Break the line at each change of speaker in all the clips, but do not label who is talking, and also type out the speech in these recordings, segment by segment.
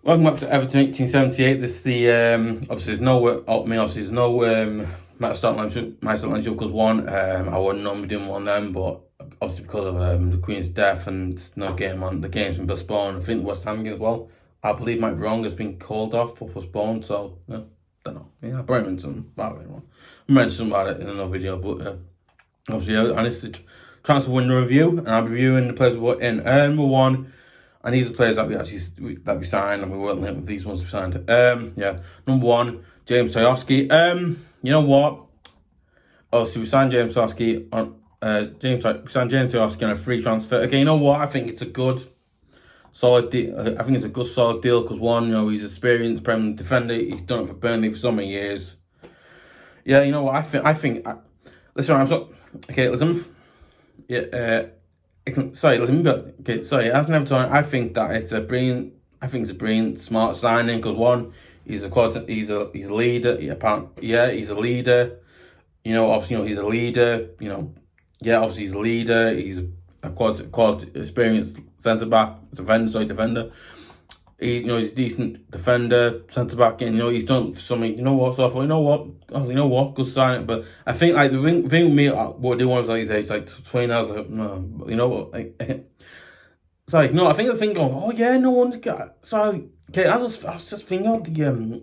Welcome back to Everton 1878. This is the obviously there's no obviously there's no my starting lineup because one I wouldn't normally do one then, but obviously because of the Queen's death and no game on, the game's been postponed. I think the West Ham game as well, I believe might be wrong, has been called off or postponed. So yeah, don't know. Yeah, I probably mentioned about it. I mentioned something about it in another video, but obviously and it's the transfer window review, and I'm reviewing the players we're in. Number one. And these are players that we signed, and we weren't linked with these ones we signed. Yeah. Number one, James Tarkowski. You know what? Obviously, we signed James Tarkowski on James Tarkowski on a free transfer. Again, you know what? I think it's a good, solid deal. I think it's a good, solid deal because one, you know, he's an experienced Premier League defender. He's done it for Burnley for so many years. Yeah, you know what? Listen, I'm sorry. Okay, listen. Yeah. Sorry, as an Everton, I think that it's a brilliant, smart signing because one, he's a leader. He's a leader. You know, obviously, you know, he's a leader. You know, yeah, obviously he's a leader. He's a quad experienced centre back, defender. He's a decent defender, centre back, and you know he's done something. You know what? So I thought, you know what, good sign. But I think like the thing with me, what I do want is like his age, like 20 hours. Like, no, but you know what? Like, sorry, no, I think the thing going. Oh yeah, no one. Sorry, okay. I was just thinking about the other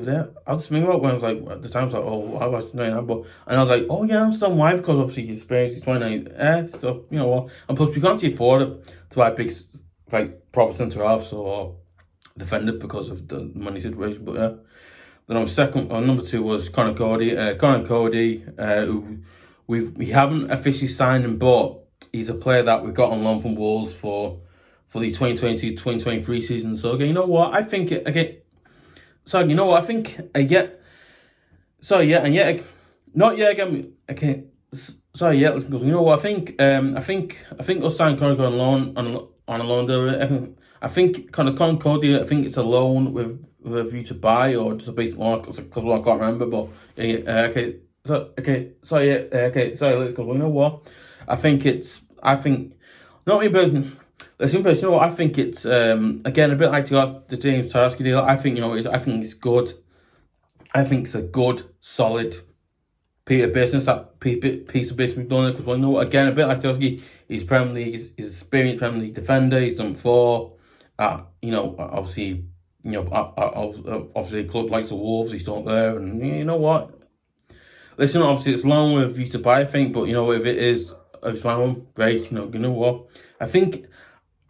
day. I was just thinking about when I was like at the time. I was like, oh, I was 29, but and I was like, oh yeah, I understand why, because obviously his experience. He's 29. So you know what? And plus we can't afford it to buy big like proper centre halves or defender because of the money situation. But yeah, then number two was Connor Coady. Who we haven't officially signed him, but he's a player that we got on loan from Wolves for the 2022-2023 season. So again, you know what? I think you know what? I think you know what? I think we'll sign Connor on loan on a loan deal. I think Connor Coady, I think it's a loan with a view to buy or just a basic loan because I can't remember. But let's go. You know what? Not me personally. Listen, you know what? I think it's again a bit like the James Tarkowski deal. I think I think it's good. I think it's a good, solid piece of business we've done it because you know again a bit like Tarkowski, he's Premier League, he's experienced Premier League defender. He's done 4. Obviously club likes the Wolves. He's not there, and you know what? Listen, obviously it's long with you to buy, I think, but you know if it is, I just buy one. Great, you know what? I think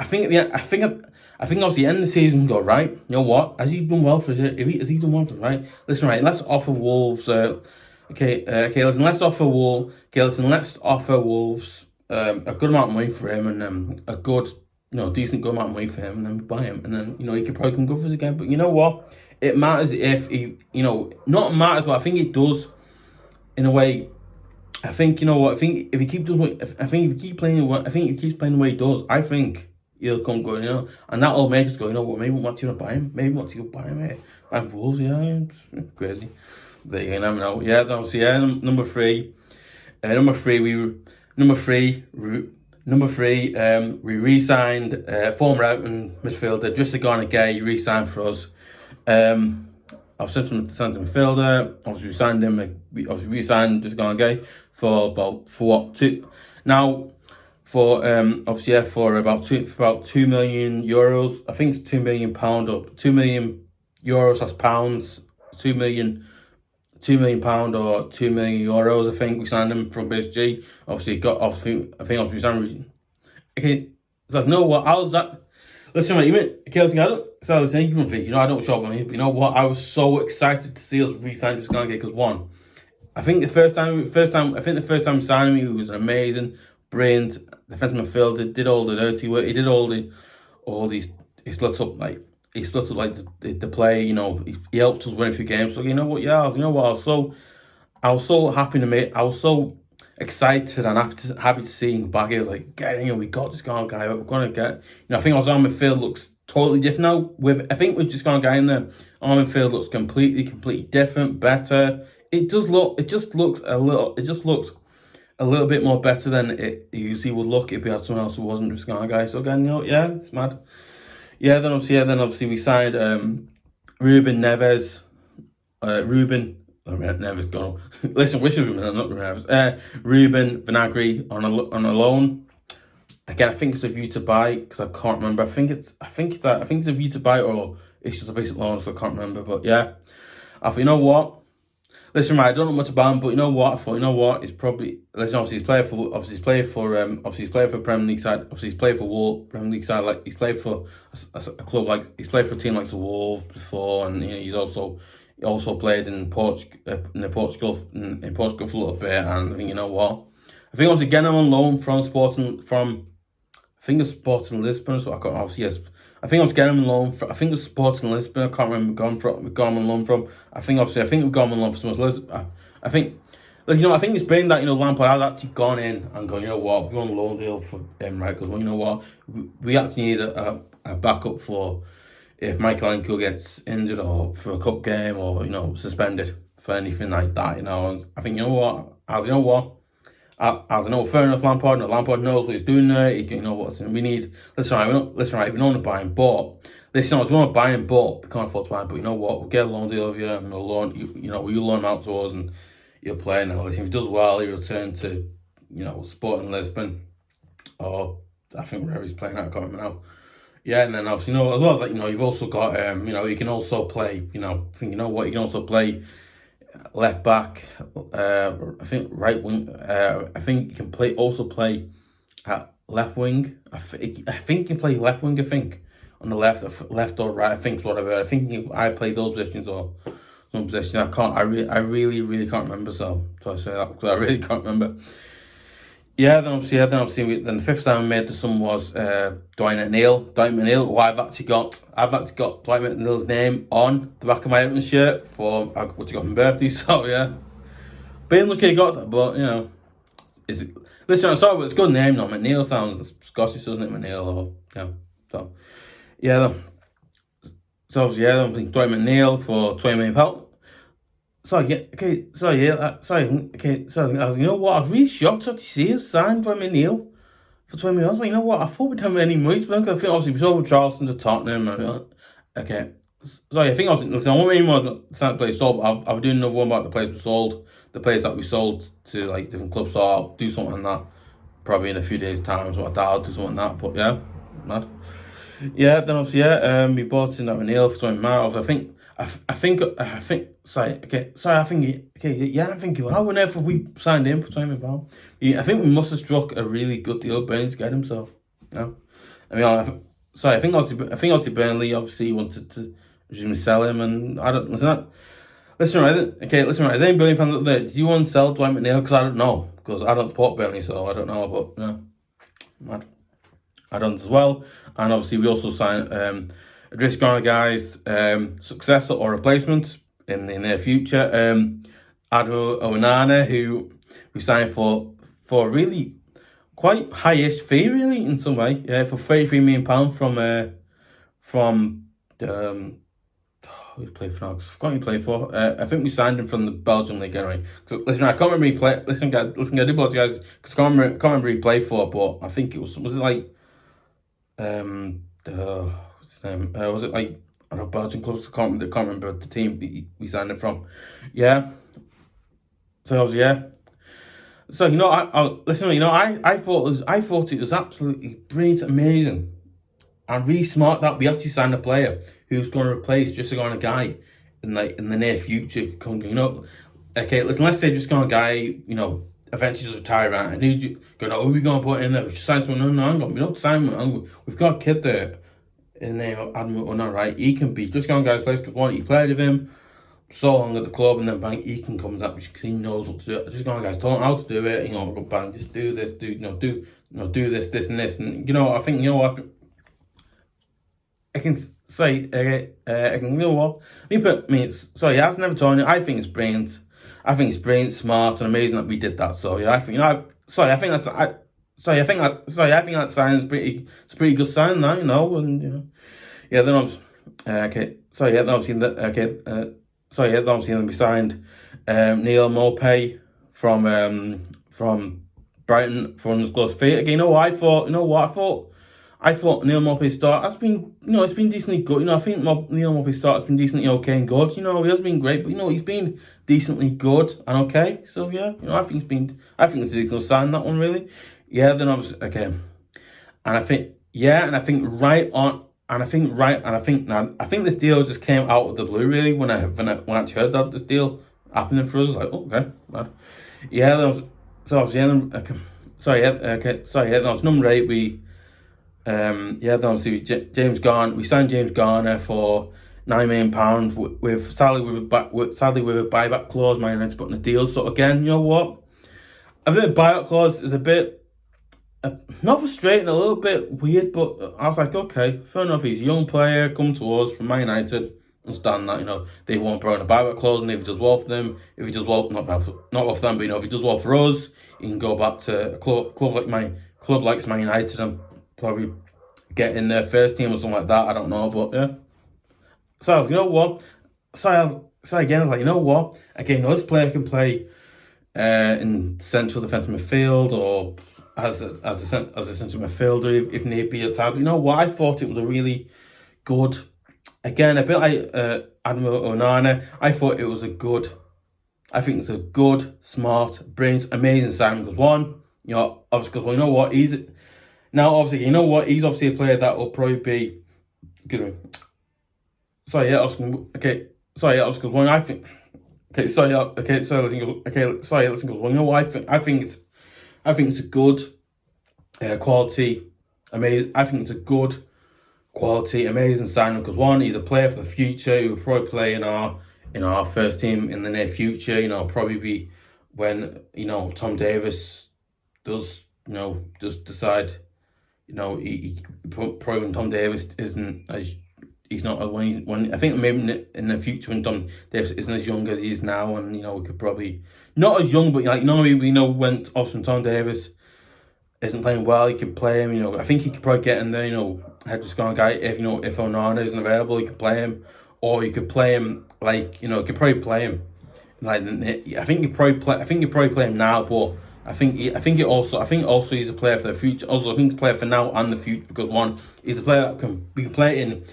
obviously the end of the season go right. You know what? Has he done well for it? Has he done well for it? Right? Listen, right. Let's offer Wolves. Listen. Let's offer Wolves a good amount of money for him, and a good, decent good amount of money for him, and then we buy him, and then he could probably come good for us again. But you know what? It matters if he, not matters, but I think it does in a way. I think I think if he keeps playing the way he does, I think he'll come good, and that'll make us go, maybe we want to buy him, buy him, buy him Wolves, it's crazy. There you never know. Yeah, obviously, number three, we re-signed former Everton midfielder idrissa gueye. He re-signed for us. I've sent him to centre midfielder. Obviously, we signed him. We re-signed idrissa gueye for what 2 now. For about 2 million euros. I think it's £2 million or £2 million as pounds. £2 million or €2 million. I think we signed him from PSG. We signed him. Okay, so you know what? How's that? Listen, mate, I don't shop on me, but you know what? I was so excited to see us re-sign this guy because one, I think the first time we signed him, he was an amazing, brilliant defensive midfielder. Did all the dirty work. He did all these. He split up like the play. He helped us win a few games. So you know what? Yeah, I was so happy to meet. I was so excited and happy to see him back here. Like, we got this guy. We're gonna get. I think our midfield looks totally different now. With just guy in there, our midfield looks completely different, better. It just looks a little bit more better than it usually would look if we had someone else who wasn't just guy. So again, it's mad. Then obviously we signed Ruben Neves. Ruben Neves gone. Listen, which is Ruben, not Ruben Neves. Ruben Vinagre on a loan. Again, I think it's a view to buy because I can't remember. I think it's a view to buy, or it's just a basic loan, so I can't remember. But yeah, I thought, you know what? Listen, right, I don't know much about him, but you know what? I thought, you know what? It's probably, listen. Obviously, he's played for Premier League side. Obviously, he's played for Wolves Premier League side. Like he's played for a club like he's played for a team like the Wolves before, and you know, he also played in Portugal for a little bit. And I think, you know what? I think I was again on loan from I think it's Sporting Lisbon. So I got obviously yes. I think I was getting him on loan. I think it's Sporting Lisbon. I can't remember we got him on loan from. I think we got him on loan for someone else. I think, like, you know, I think it's been that, you know, Lampard has actually gone in and gone, you know what, we want a loan deal for him, right? Because, well, you know what, we actually need a backup for if Michael gets injured or for a cup game or, you know, suspended for anything like that, you know. And I think, you know what, as I know, fair enough, Lampard knows what he's doing there. You know what we need. We don't want to buy him, but we want to buy him, but we can't afford to buy him. But you know what? We'll get a loan deal of you, and we'll loan we'll loan him out to us, and he'll play. Now, listen, if he does well, he'll return to, you know, Sporting Lisbon, or I think wherever he's playing at, I can't remember now. Yeah, and then obviously, you know, as well as that, you know, you've also got, you know, you can also play, you know, I think, you know what, you can also play left back, I think right wing. I think you can play at left wing. I think you can play left wing. I think on the left or right. I think whatever. I think I play those positions or some positions. I can't. I really can't remember. So I say that because I really can't remember. Yeah, then obviously, the fifth time we made the sum was Dwight McNeil. Well, I've actually got Dwight McNeil's name on the back of my Everton shirt for which I got on my birthday. So yeah, being lucky I got that, but you know, listen, I'm sorry, but it's a good name. No, McNeil sounds Scottish, doesn't it? McNeil, or yeah. So yeah, I'm thinking Dwight McNeil for £20 million. So yeah, okay, so yeah, you know what? I was really shocked to see us signed Dwight McNeil for £20 million. I was like, you know what? I thought we'd have any money spent. I think obviously we sold Charleston to Tottenham. Okay, so yeah, I think listen, I won't make any more that place sold. But I'll be doing another one about the players we sold, the players that we sold to like different clubs. So I'll do something on that probably in a few days' time. So I'll do something on that. But yeah, mad. Yeah, then obviously we bought in that McNeil for £20 million. I think, I'm thinking, how on earth have we signed him for £20 million? I think we must have struck a really good deal, Burnley, to get him, so, yeah. I mean, I think obviously Burnley obviously wanted to resume sell him, and I don't, listen, right, is there any Burnley fans up there? Do you want to sell Dwight McNeil? Because I don't know, because I don't support Burnley, so I don't know, but, yeah, mad. Add-ons as well, and obviously we also signed idrissa guy's successor or replacement in the near future, amadou onana, who we signed for a really quite high-ish fee, really, in some way, for £33 million from who he played for now? I forgot who he played for. I think we signed him from the Belgian league anyway. Listen, I can't remember who he played. Listen, I do apologize because I can't remember who he played for, but I think it was it like what's his name? Was it like, I don't know, Belgian clubs? I can't remember the team we signed it from. Yeah. So yeah. So you know, listen. You know, I thought it was absolutely brilliant, amazing, and really smart that we actually signed a player who's going to replace just a guy in the near future. You know, okay, let's say just a guy, you know, eventually just retire out, and who are we going to put in there? We should sign someone. No, hang on, we don't sign him. We've got a kid there in the name of Admiral Unna, right? He can be just guy's place because one, he played with him so long at the club, and then bang, he can come up because he knows what to do. Just guys taught him how to do it. You know, bang, just do this, do this, and this, and you know, I think, you know what, I can say, you know what, so yeah, as never told you, I think it's brilliant. I think it's brilliant, smart, and amazing that we did that. So yeah, I think, you know, I think that sign is it's a pretty good sign now, you know, and you know, yeah. Then obviously, then we signed Neil Maupay from Brighton for undisclosed fee. Again, I thought I thought Neil Maupay's start has been, it's been decently good. I think Neil Maupay's start has been decently okay and good. He hasn't been great, but he's been decently good and okay. So yeah, I think it's a good sign, that one, really. Yeah, then obviously okay, and I think I think this deal just came out of the blue, really, when I actually heard that this deal happening for us. Like, oh, okay, man. Yeah, so obviously, that was number 8. Then obviously James Garner. We signed James Garner for £9 million with sadly with a buyback clause. Man United putting the deal. So again, you know what? I think the buyback clause is a bit not frustrating, a little bit weird. But I was like, okay, fair enough. He's a young player, come to us from Man United. Understand that, they won't put on a buyback clause, and if he does well for them, if he does well, not well for them, but if he does well for us, he can go back to a club like Man United and probably get in their first team or something like that. I don't know, but yeah. So I was, you know what? So again, I was like, you know what? Again, this player can play in central defensive midfield or as a central midfielder if need be at times. But you know what? I thought it was a really good, again, a bit like onana. I think it's a good, smart, brilliant, amazing signing because obviously, because you know what, he's obviously a player that will probably be good. Listen, because you know what, I think it's a good quality, amazing. I think it's a good quality, amazing signing because he's a player for the future. He will probably play in our first team in the near future. Probably be when Tom Davis does just decide. He probably when Tom Davis isn't as he's not when I think maybe in the future when Tom Davis isn't as young as he is now, and we could probably not as young, but we know when often Tom Davis isn't playing well, he could play him. I think he could probably get in there. Head just going guy if if Onana isn't available, he could play him, or you could play him could probably play him I think you probably play him now, but I think also he's a player for the future. Also, I think he's a player for now and the future because he's a player that we can play in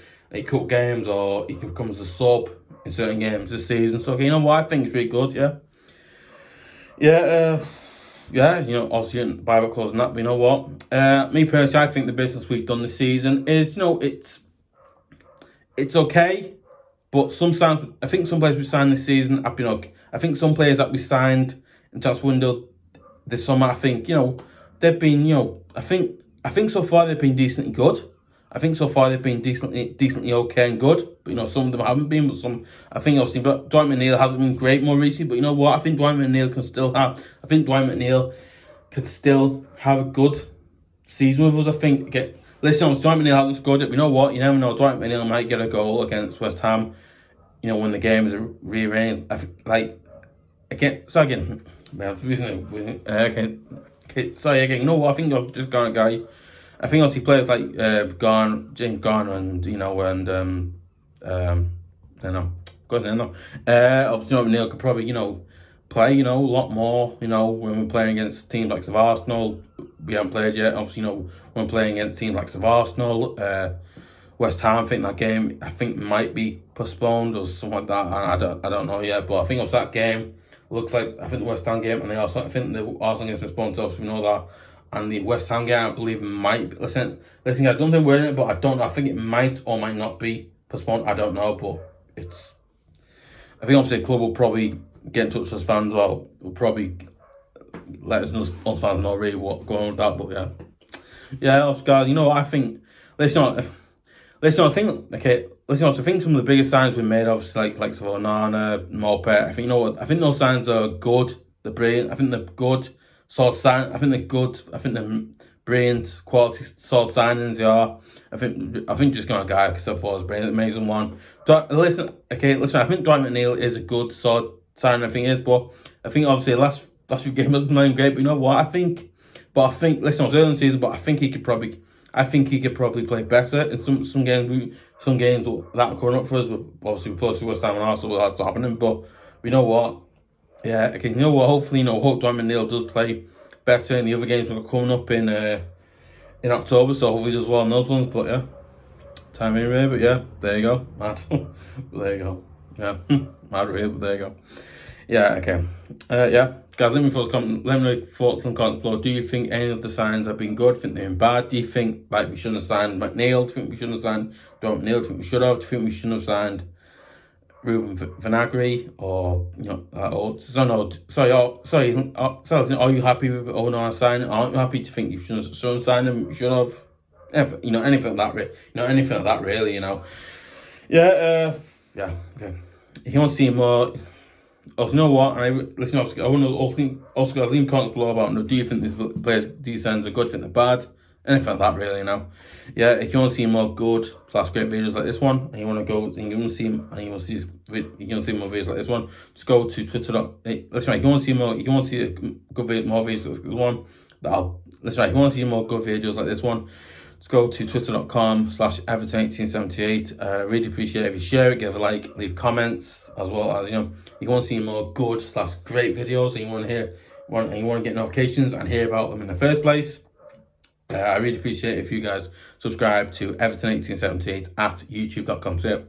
cup games, or he can come as a sub in certain games this season. So okay, I think it's really good. Obviously buyback clause and that. But you know what? Me personally, I think the business we've done this season is it's okay. But I think some players we signed this season have been okay. I think some players that we signed in transfer window this summer, I think they've been I think so far they've been decently good. I think so far they've been decently okay and good. But some of them haven't been. But I think obviously, but Dwight McNeil hasn't been great more recently. But you know what? I think Dwight McNeil can still have. I think Dwight McNeil can still have a good season with us. I think. Listen, Dwight McNeil hasn't scored it. But you know what? You never know. Dwight McNeil might get a goal against West Ham. When the game is rearranged. You know what? I think I've just got a guy. I think obviously players like James Garner and obviously McNeil could probably play a lot more when we're playing against teams like Arsenal. We haven't played yet. Obviously when playing against teams like Arsenal, West Ham. I think that game might be postponed or something like that. I don't know yet, but I think of that game looks like the West Ham game, and I think the Arsenal game is postponed. So we know that. And the West Ham game, I believe, might be. Listen, I don't think we're in it, but I don't know. I think it might or might not be postponed. I don't know, but I think obviously the club will probably get in touch with us fans. Well, will probably let us fans know really what's going on with that. But guys, I think. I think some of the biggest signs we made, obviously, like onana, maupay. I think those signs are good. They're brilliant. I think they're good. I think they're brilliant quality solid signings. They are. I think just going to guy because I thought it was brilliant, amazing one. I think Dwight McNeil is a good solid signing. I think is, but I think obviously last few games have been great. But you know what? I think I was early in the season, but I think he could probably play better in some games. Some games that are coming up for us. Obviously, close to West Ham and Arsenal, that's happening. But you know what? Yeah, okay. Hopefully, hope Dwight McNeil does play better in the other games that are coming up in in October, so hopefully does well on those ones. But yeah, time in rare, but yeah, there you go. Mad. There you go. Yeah, mad rare, but there you go. Yeah, okay. Yeah, guys, let me know your thoughts and comments below. Do you think any of the signs have been good? Think they've been bad? Do you think like we shouldn't have signed McNeil? Do you think we shouldn't have signed Dwight McNeil? Do you think we should have? Do you think we shouldn't have signed Ruben vinagre? Or are you happy with onana signing? Aren't you happy to think you shouldn't have signed him? You should have. Anything like that. Anything like that really. Yeah. Yeah. Okay. If you want to see more. Also, you know what? I want to also leave comments below about, do you think these signs are good? Think they're bad? Anything like that, really. Yeah. If you want to see more good / great videos like this one, and you want to go and you want to see more videos like this one, just go to Twitter. That's right. If you want to see more videos like this one, that's right. If you want to see more good videos like this one, just go to twitter.com/Everton1878. Really appreciate it if you share it, give a like, leave comments, as well as, you want to see more good / great videos, and you want to get notifications and hear about them in the first place. I really appreciate it if you guys subscribe to Everton1878 at youtube.com. So yeah,